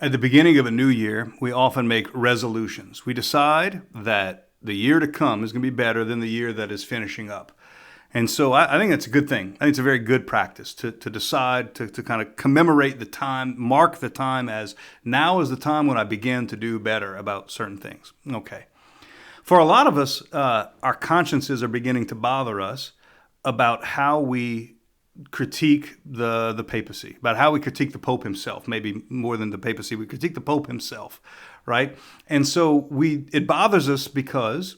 At the beginning of a new year, we often make resolutions. We decide that the year to come is going to be better than the year that is finishing up. And so I think that's a good thing. I think it's a very good practice to decide to kind of commemorate the time, mark the time as now is the time when I begin to do better about certain things. Okay. For a lot of us, our consciences are beginning to bother us about how we critique the papacy, about how we critique the Pope himself, maybe more than the papacy, we critique the Pope himself, right? And so it bothers us because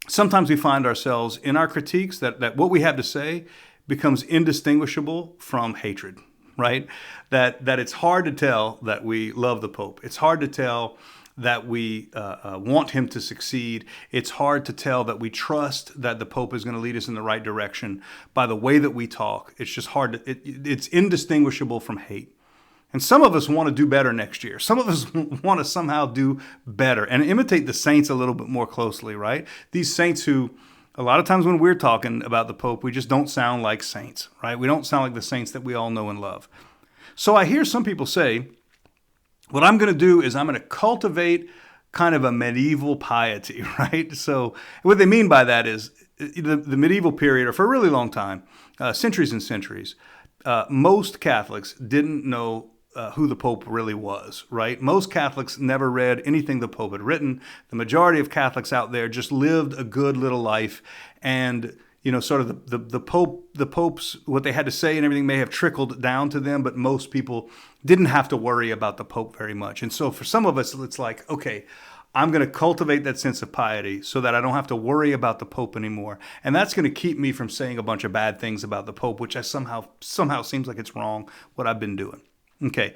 sometimes we find ourselves in our critiques that what we have to say becomes indistinguishable from hatred, right? That it's hard to tell that we love the Pope. It's hard to tell that we want him to succeed. It's hard to tell that we trust that the Pope is going to lead us in the right direction by the way that we talk. It's just hard. It's indistinguishable from hate. And some of us want to do better next year. Some of us want to somehow do better and imitate the saints a little bit more closely, right? These saints who, a lot of times when we're talking about the Pope, we just don't sound like saints, right? We don't sound like the saints that we all know and love. So I hear some people say, what I'm going to do is I'm going to cultivate kind of a medieval piety, right? So what they mean by that is the medieval period, or for a really long time, centuries and centuries, most Catholics didn't know who the Pope really was, right? Most Catholics never read anything the Pope had written. The majority of Catholics out there just lived a good little life, and sort of the Pope's, what they had to say and everything may have trickled down to them, but most people didn't have to worry about the Pope very much. And so for some of us, it's like, okay, I'm going to cultivate that sense of piety so that I don't have to worry about the Pope anymore. And that's going to keep me from saying a bunch of bad things about the Pope, which I somehow seems like it's wrong, what I've been doing. Okay.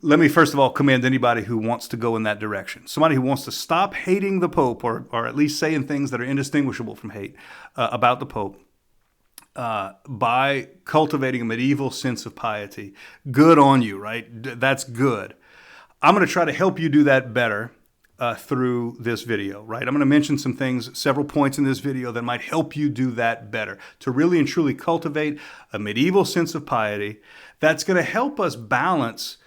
Let me first of all commend anybody who wants to go in that direction. Somebody who wants to stop hating the Pope, or at least saying things that are indistinguishable from hate about the Pope, by cultivating a medieval sense of piety. Good on you, right? That's good. I'm going to try to help you do that better through this video, right? I'm going to mention some things, several points in this video that might help you do that better, to really and truly cultivate a medieval sense of piety that's going to help us balance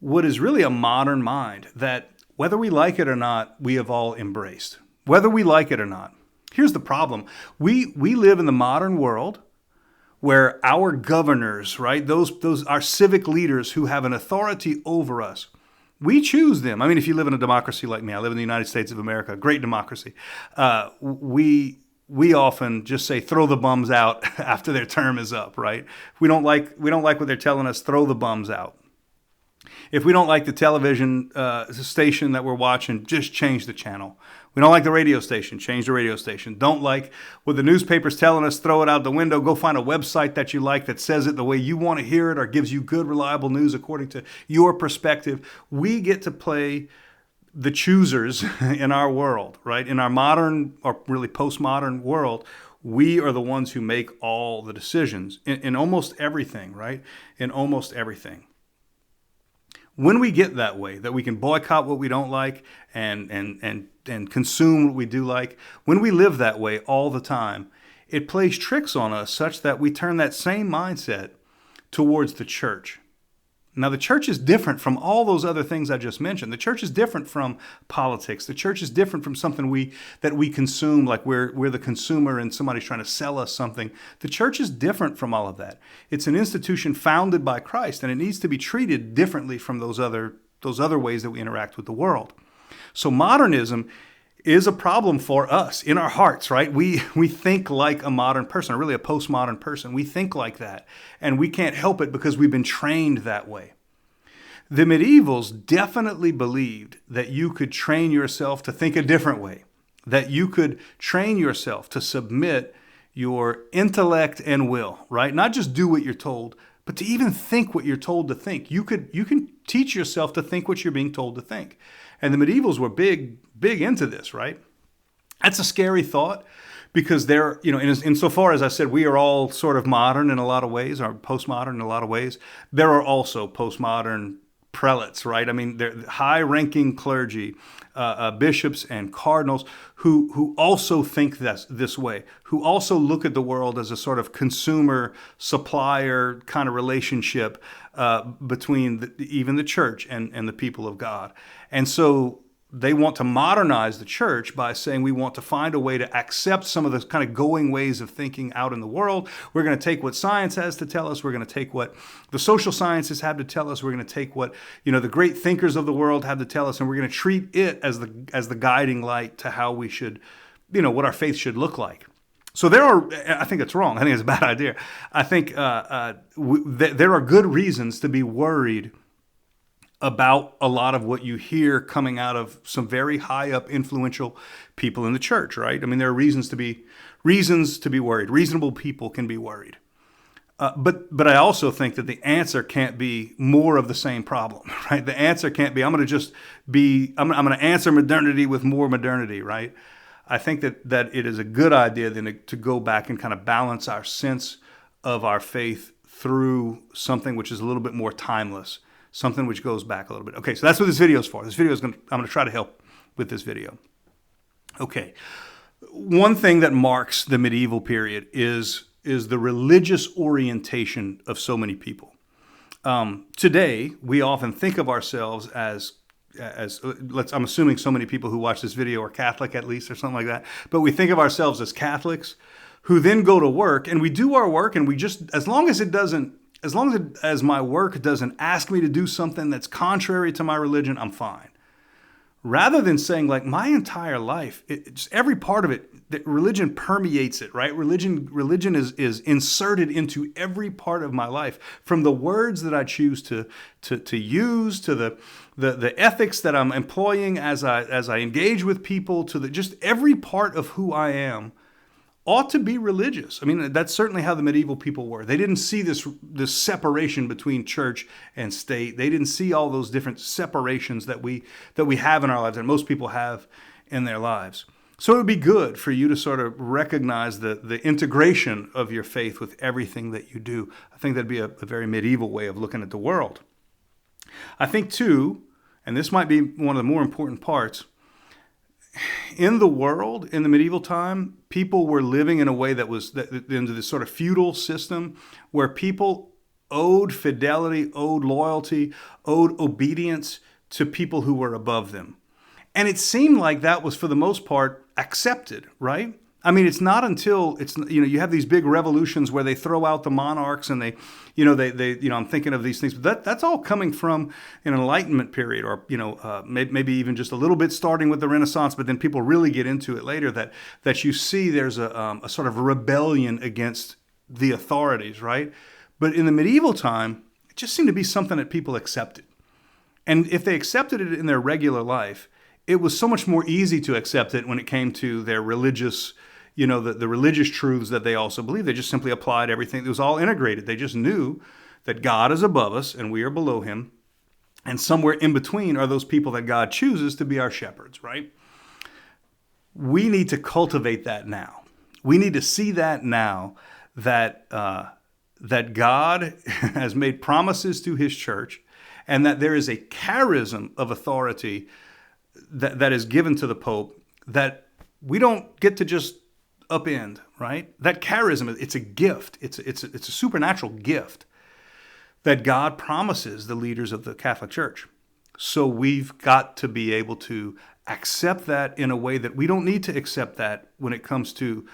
what is really a modern mind that, whether we like it or not, we have all embraced. Whether we like it or not. Here's the problem. We live in the modern world where our governors, right, those our civic leaders who have an authority over us, we choose them. I mean, if you live in a democracy like me, I live in the United States of America, great democracy. We often just say, throw the bums out after their term is up, right? If we don't like what they're telling us, throw the bums out. If we don't like the television station that we're watching, just change the channel. We don't like the radio station, change the radio station. Don't like what the newspaper's telling us, throw it out the window. Go find a website that you like that says it the way you want to hear it or gives you good, reliable news according to your perspective. We get to play the choosers in our world, right? In our modern, or really postmodern world, we are the ones who make all the decisions in almost everything, right? In almost everything. When we get that way, that we can boycott what we don't like and consume what we do like, when we live that way all the time, it plays tricks on us such that we turn that same mindset towards the church. Now, the church is different from all those other things I just mentioned. The church is different from politics. The church is different from something that we consume, like we're the consumer and somebody's trying to sell us something. The church is different from all of that. It's an institution founded by Christ, and it needs to be treated differently from those other ways that we interact with the world. So modernism is a problem for us in our hearts, right? We think like a modern person, or really a postmodern person. We think like that, and we can't help it because we've been trained that way. The medievals definitely believed that you could train yourself to think a different way, that you could train yourself to submit your intellect and will, right? Not just do what you're told, but to even think what you're told to think. You can teach yourself to think what you're being told to think. And the medievals were big into this, right? That's a scary thought because they're, insofar as I said, we are all sort of modern in a lot of ways, or postmodern in a lot of ways. There are also postmodern prelates, right? I mean, they're high-ranking clergy, bishops and cardinals who also think this way, who also look at the world as a sort of consumer supplier kind of relationship between even the church and the people of God. And so they want to modernize the church by saying we want to find a way to accept some of the kind of going ways of thinking out in the world. We're going to take what science has to tell us. We're going to take what the social sciences have to tell us. We're going to take what the great thinkers of the world have to tell us, and we're going to treat it as the guiding light to how we should, what our faith should look like. So I think it's wrong. I think it's a bad idea. I think there are good reasons to be worried about a lot of what you hear coming out of some very high up influential people in the church, right? I mean, there are reasons to be worried. Reasonable people can be worried. But I also think that the answer can't be more of the same problem, right? The answer can't be, I'm going to answer modernity with more modernity, right? I think that it is a good idea then to go back and kind of balance our sense of our faith through something which is a little bit more timeless, something which goes back a little bit. Okay, so that's what this video is for. I'm going to try to help with this video. Okay, one thing that marks the medieval period is the religious orientation of so many people. Today, we often think of ourselves as I'm assuming so many people who watch this video are Catholic at least or something like that, but we think of ourselves as Catholics who then go to work and we do our work and we just, as long as my work doesn't ask me to do something that's contrary to my religion, I'm fine. Rather than saying like my entire life, just every part of it, that religion permeates it, right? Religion is inserted into every part of my life, from the words that I choose to use, to the ethics that I'm employing as I engage with people, to just every part of who I am ought to be religious. I mean, that's certainly how the medieval people were. They didn't see this separation between church and state. They didn't see all those different separations that we have in our lives, and most people have in their lives. So it would be good for you to sort of recognize the integration of your faith with everything that you do. I think that'd be a very medieval way of looking at the world. I think too, and this might be one of the more important parts, in the world, in the medieval time, people were living in a way that was into this sort of feudal system where people owed fidelity, owed loyalty, owed obedience to people who were above them. And it seemed like that was, for the most part, accepted, right? I mean, it's not until you have these big revolutions where they throw out the monarchs and they I'm thinking of these things, but that's all coming from an Enlightenment period, or maybe even just a little bit starting with the Renaissance, but then people really get into it later. That you see there's a sort of rebellion against the authorities, right? But in the medieval time, it just seemed to be something that people accepted, and if they accepted it in their regular life, it was so much more easy to accept it when it came to their religious. The religious truths that they also believed. They just simply applied everything. It was all integrated. They just knew that God is above us and we are below him. And somewhere in between are those people that God chooses to be our shepherds, right? We need to cultivate that now. We need to see that now, that God has made promises to his church, and that there is a charism of authority that is given to the Pope that we don't get to just upend, right? That charism, it's a gift. It's a supernatural gift that God promises the leaders of the Catholic Church. So we've got to be able to accept that in a way that we don't need to accept that when it comes to,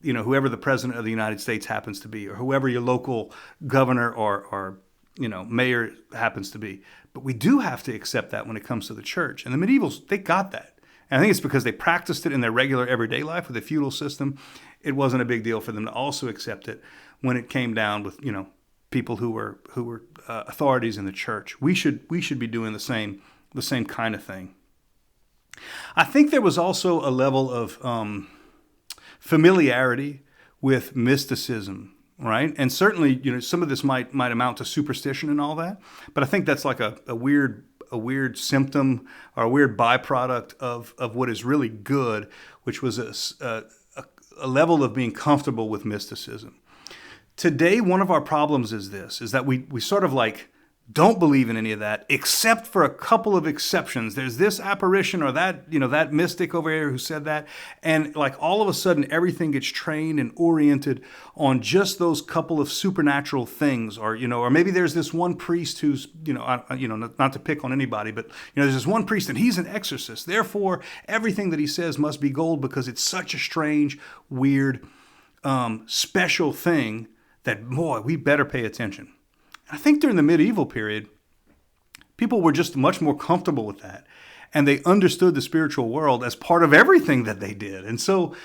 whoever the president of the United States happens to be, or whoever your local governor or mayor happens to be. But we do have to accept that when it comes to the church. And the medievals, they got that. And I think it's because they practiced it in their regular everyday life with the feudal system. It wasn't a big deal for them to also accept it when it came down with people who were authorities in the church. We should be doing the same kind of thing. I think there was also a level of familiarity with mysticism, right? And certainly some of this might amount to superstition and all that, but I think that's like a weird symptom or a weird byproduct of what is really good, which was a level of being comfortable with mysticism. Today, one of our problems is that we sort of like don't believe in any of that, except for a couple of exceptions. There's this apparition or that, that mystic over here who said that. And like all of a sudden, everything gets trained and oriented on just those couple of supernatural things. Or, or maybe there's this one priest who's, not to pick on anybody, but, there's this one priest and he's an exorcist. Therefore, everything that he says must be gold because it's such a strange, weird, special thing that, boy, we better pay attention. I think during the medieval period, people were just much more comfortable with that. And they understood the spiritual world as part of everything that they did. And so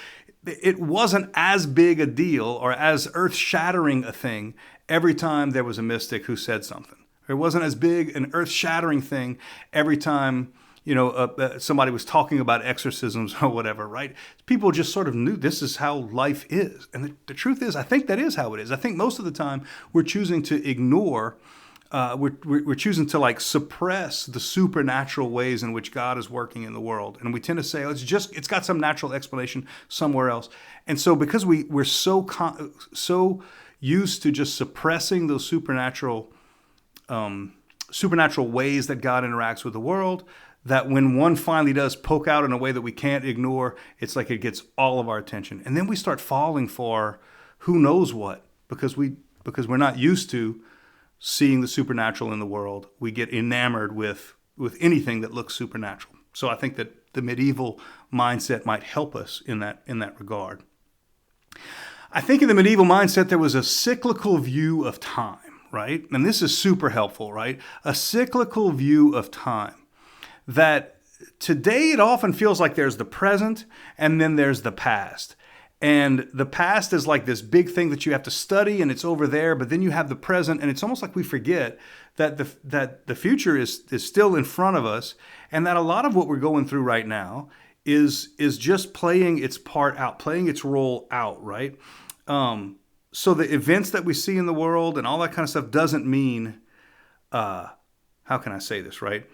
it wasn't as big a deal or as earth-shattering a thing every time there was a mystic who said something. It wasn't as big an earth-shattering thing every time somebody was talking about exorcisms or whatever, right? People just sort of knew this is how life is. And the truth is, I think that is how it is. I think most of the time we're choosing to ignore, we're choosing to like suppress the supernatural ways in which God is working in the world. And we tend to say, oh, it's got some natural explanation somewhere else. And so because we're so used to just suppressing those supernatural ways that God interacts with the world, that when one finally does poke out in a way that we can't ignore, it's like it gets all of our attention. And then we start falling for who knows what because we're not used to seeing the supernatural in the world. We get enamored with anything that looks supernatural. So I think that the medieval mindset might help us in that regard. I think in the medieval mindset there was a cyclical view of time, right? And this is super helpful, right? A cyclical view of time. That today it often feels like there's the present and then there's the past. And the past is like this big thing that you have to study and it's over there, but then you have the present and it's almost like we forget that the future is still in front of us and that a lot of what we're going through right now is just playing its part out, playing its role out, right? So the events that we see in the world and all that kind of stuff doesn't mean, how can I say this, right?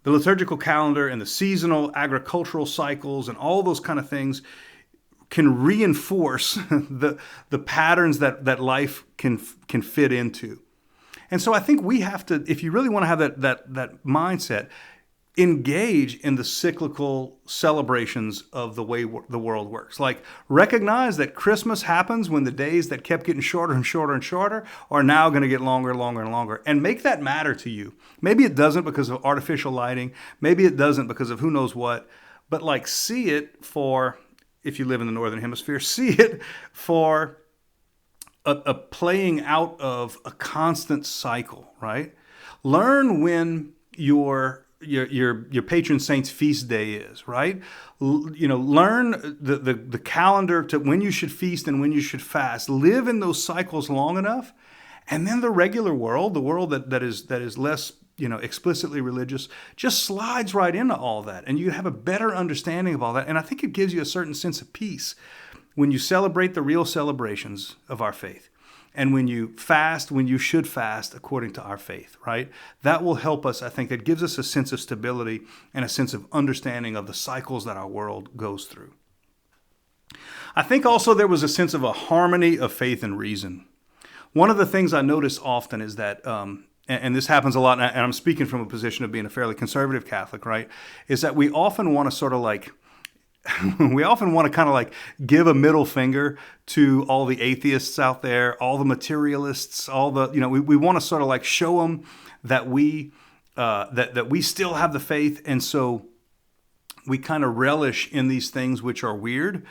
The liturgical calendar and the seasonal agricultural cycles and all those kind of things can reinforce the patterns that life can fit into. And so I think we have to, if you really want to have that mindset, engage in the cyclical celebrations of the way the world works. Like recognize that Christmas happens when the days that kept getting shorter and shorter and shorter are now going to get longer and longer and longer. And make that matter to you. Maybe it doesn't because of artificial lighting. Maybe it doesn't because of who knows what. But like see it for, if you live in the Northern Hemisphere, see it for a playing out of a constant cycle, right? Learn when your patron saint's feast day is, right? Learn the calendar to when you should feast and when you should fast. Live in those cycles long enough, and then the regular world, the world that is less explicitly religious, just slides right into all that, and you have a better understanding of all that. And I think it gives you a certain sense of peace when you celebrate the real celebrations of our faith. And when you fast, when you should fast according to our faith, right? That will help us, I think. It gives us a sense of stability and a sense of understanding of the cycles that our world goes through. I think also there was a sense of a harmony of faith and reason. One of the things I notice often is that, and this happens a lot, and I'm speaking from a position of being a fairly conservative Catholic, right? Is that we often want to sort of like, we often want to kind of like give a middle finger to all the atheists out there, all the materialists, all the, we want to sort of like show them that we still have the faith. And so we kind of relish in these things which are weird.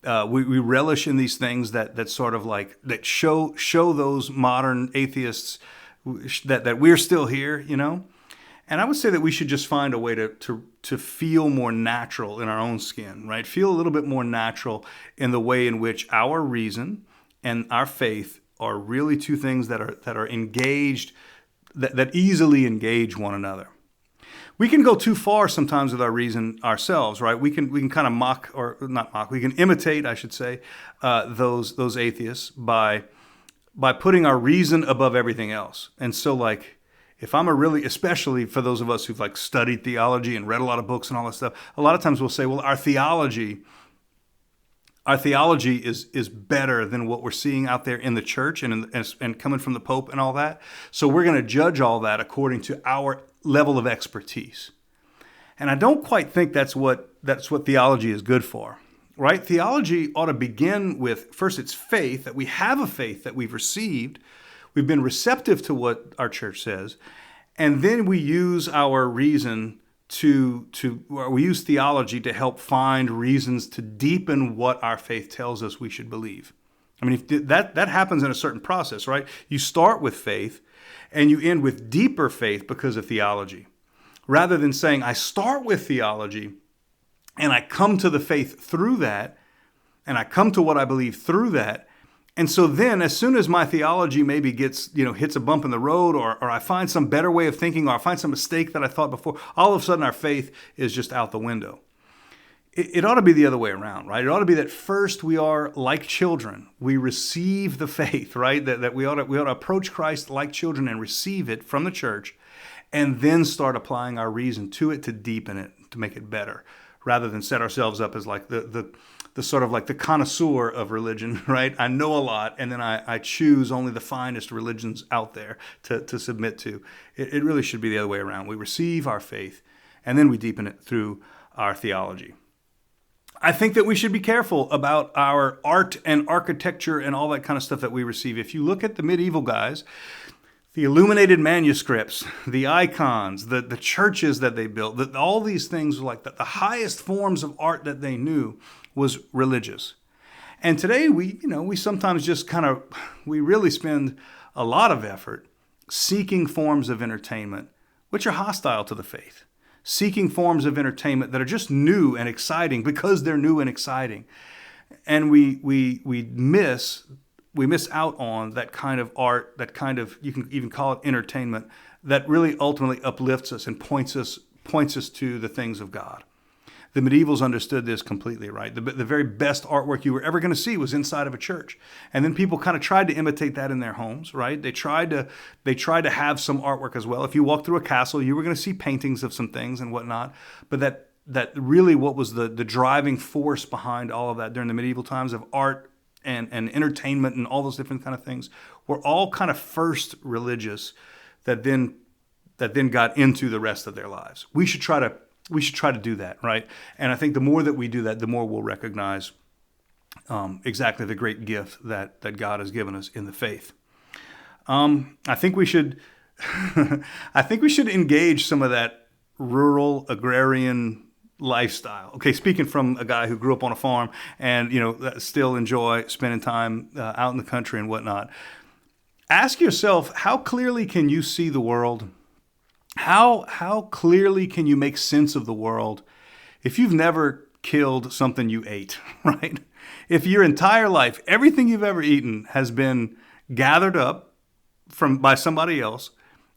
We relish in these things that sort of like, that show those modern atheists that we're still here, And I would say that we should just find a way to feel more natural in our own skin, right? Feel a little bit more natural in the way in which our reason and our faith are really two things that are engaged, that easily engage one another. We can go too far sometimes with our reason ourselves, right? We can kind of mock, or not mock, we can imitate, I should say, those atheists by putting our reason above everything else. And so like, if I'm especially for those of us who've like studied theology and read a lot of books and all that stuff, a lot of times we'll say, well, our theology Our theology is better than what we're seeing out there in the church and coming from the Pope and all that. So we're going to judge all that according to our level of expertise. And I don't quite think that's what theology is good for, right? Theology ought to begin with, first, it's faith, that we have a faith that we've received. We've been receptive to what our church says. And then we use our reason we use theology to help find reasons to deepen what our faith tells us we should believe. I mean, if that happens in a certain process, right? You start with faith and you end with deeper faith because of theology. Rather than saying, I start with theology and I come to the faith through that, and I come to what I believe through that. And so then, as soon as my theology maybe hits a bump in the road, or I find some better way of thinking, or I find some mistake that I thought before, all of a sudden our faith is just out the window. It ought to be the other way around, right? It ought to be that first we are like children. We receive the faith, right? That we ought to approach Christ like children and receive it from the church, and then start applying our reason to it to deepen it, to make it better, rather than set ourselves up as like the sort of like the connoisseur of religion, right? I know a lot, and then I choose only the finest religions out there to submit to. It really should be the other way around. We receive our faith, and then we deepen it through our theology. I think that we should be careful about our art and architecture and all that kind of stuff that we receive. If you look at the medieval guys, the illuminated manuscripts, the icons, the churches that they built, all these things were like the highest forms of art that they knew was religious. And today we sometimes just we really spend a lot of effort seeking forms of entertainment which are hostile to the faith, seeking forms of entertainment that are just new and exciting because they're new and exciting. And we miss out on that kind of art, that kind of, you can even call it entertainment, that really ultimately uplifts us and points us to the things of God. The medievals understood this completely, right? The very best artwork you were ever going to see was inside of a church. And then people kind of tried to imitate that in their homes, right? They tried to have some artwork as well. If you walked through a castle, you were going to see paintings of some things and whatnot. But that really what was the driving force behind all of that during the medieval times of art and entertainment and all those different kind of things were all kind of first religious that then got into the rest of their lives. We should try to do that, right? And I think the more that we do that, the more we'll recognize exactly the great gift that God has given us in the faith. I think we should engage some of that rural agrarian lifestyle. Okay, speaking from a guy who grew up on a farm and still enjoy spending time out in the country and whatnot. Ask yourself, how clearly can you see the world? How clearly can you make sense of the world if you've never killed something you ate, right? If your entire life, everything you've ever eaten has been gathered up by somebody else,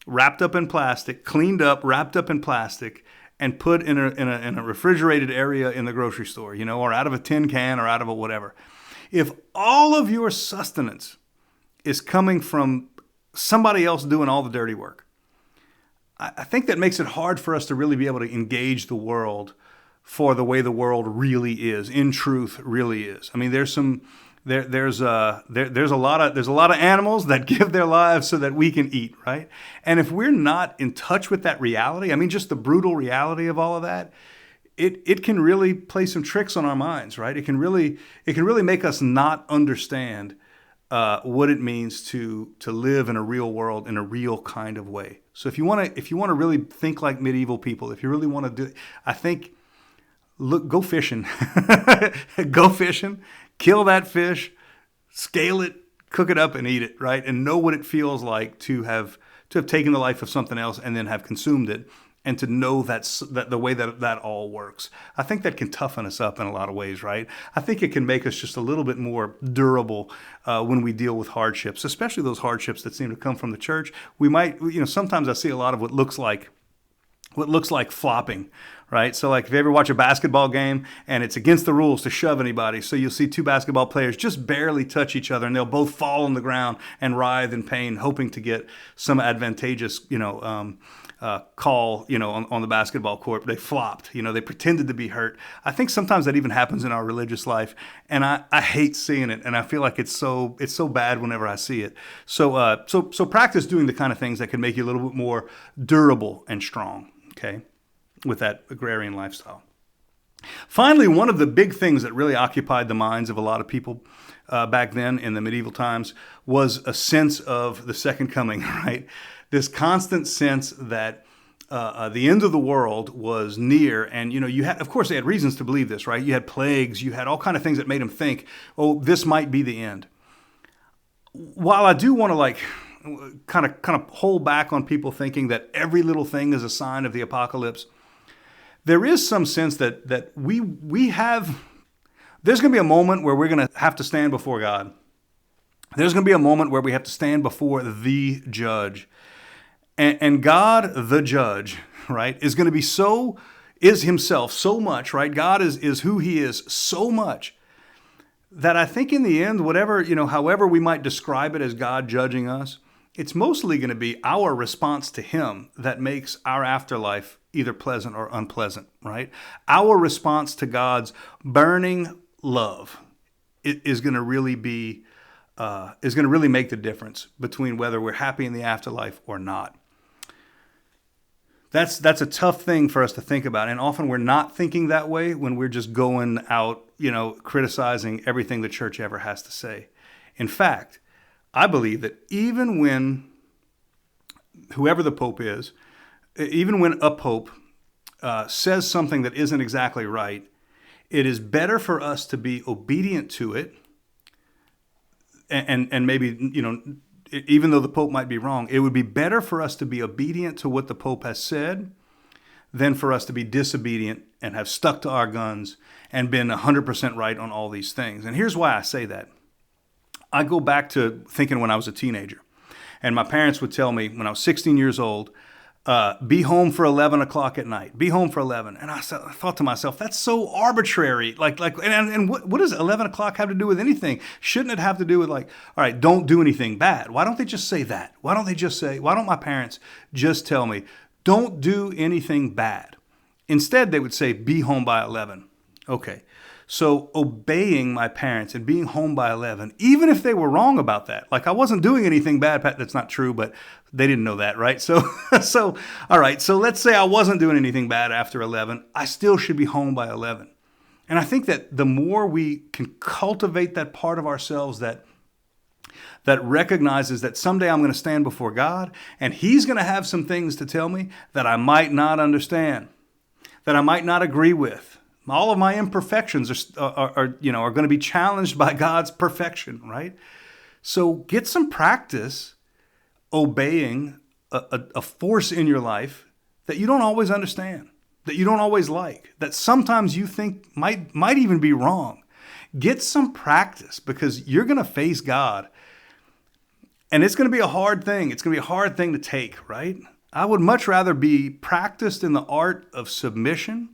wrapped up in plastic, cleaned up, wrapped up in plastic, and put in a refrigerated area in the grocery store, or out of a tin can or out of a whatever. If all of your sustenance is coming from somebody else doing all the dirty work, I think that makes it hard for us to really be able to engage the world for the way the world really is, in truth, really is. I mean, there's a lot of animals that give their lives so that we can eat, right? And if we're not in touch with that reality, I mean, just the brutal reality of all of that, it can really play some tricks on our minds, right? It can really make us not understand what it means to live in a real world in a real kind of way. So if you want to really think like medieval people, if you really want to do, I think, go fishing, go fishing, kill that fish, scale it, cook it up, and eat it, right? And know what it feels like to have taken the life of something else and then have consumed it, and to know that the way that all works. I think that can toughen us up in a lot of ways, right? I think it can make us just a little bit more durable when we deal with hardships, especially those hardships that seem to come from the church. We might, sometimes I see a lot of what looks like flopping, right? So like if you ever watch a basketball game and it's against the rules to shove anybody, so you'll see two basketball players just barely touch each other and they'll both fall on the ground and writhe in pain, hoping to get some advantageous, call, on the basketball court. They flopped, they pretended to be hurt. I think sometimes that even happens in our religious life, and I hate seeing it, and I feel like it's so bad whenever I see it. So practice doing the kind of things that can make you a little bit more durable and strong, okay, with that agrarian lifestyle. Finally, one of the big things that really occupied the minds of a lot of people back then in the medieval times was a sense of the second coming, right? This constant sense that the end of the world was near. And, you had, of course, they had reasons to believe this, right? You had plagues, you had all kind of things that made them think, oh, this might be the end. While I do want to kind of hold back on people thinking that every little thing is a sign of the apocalypse, there is some sense that we have, there's going to be a moment where we're going to have to stand before God. There's going to be a moment where we have to stand before the judge. And God, the judge, right, is going to be is himself so much, right? God is who he is so much that I think in the end, whatever, however we might describe it as God judging us, it's mostly going to be our response to him that makes our afterlife either pleasant or unpleasant, right? Our response to God's burning love is going to really be, is going to really make the difference between whether we're happy in the afterlife or not. That's a tough thing for us to think about. And often we're not thinking that way when we're just going out, criticizing everything the church ever has to say. In fact, I believe that even when whoever the Pope is, even when a Pope says something that isn't exactly right, it is better for us to be obedient to it and maybe, even though the Pope might be wrong, it would be better for us to be obedient to what the Pope has said than for us to be disobedient and have stuck to our guns and been 100% right on all these things. And here's why I say that. I go back to thinking when I was a teenager, and my parents would tell me when I was 16 years old, be home for 11 o'clock at night. Be home for 11. And I thought to myself, that's so arbitrary. And what does 11 o'clock have to do with anything? Shouldn't it have to do with all right, don't do anything bad? Why don't they just say that? Why don't my parents just tell me, don't do anything bad? Instead, they would say, be home by 11. Okay. So obeying my parents and being home by 11, even if they were wrong about that, I wasn't doing anything bad. That's not true, but they didn't know that, right? So all right. So let's say I wasn't doing anything bad after 11. I still should be home by 11. And I think that the more we can cultivate that part of ourselves that recognizes that someday I'm going to stand before God and he's going to have some things to tell me that I might not understand, that I might not agree with. All of my imperfections are going to be challenged by God's perfection, right? So get some practice obeying a force in your life that you don't always understand, that you don't always like, that sometimes you think might even be wrong. Get some practice because you're going to face God, and it's going to be a hard thing. It's going to be a hard thing to take, right? I would much rather be practiced in the art of submission,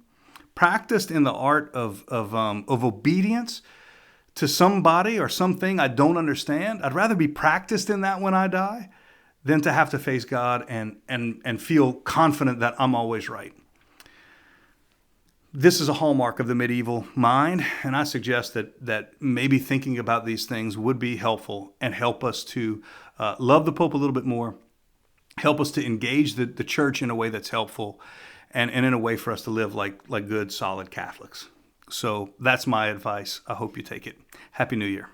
practiced in the art of obedience to somebody or something I don't understand. I'd rather be practiced in that when I die than to have to face God and feel confident that I'm always right. This is a hallmark of the medieval mind, and I suggest that maybe thinking about these things would be helpful and help us to love the Pope a little bit more, help us to engage the church in a way that's helpful, and in a way for us to live like good, solid Catholics. So that's my advice. I hope you take it. Happy New Year.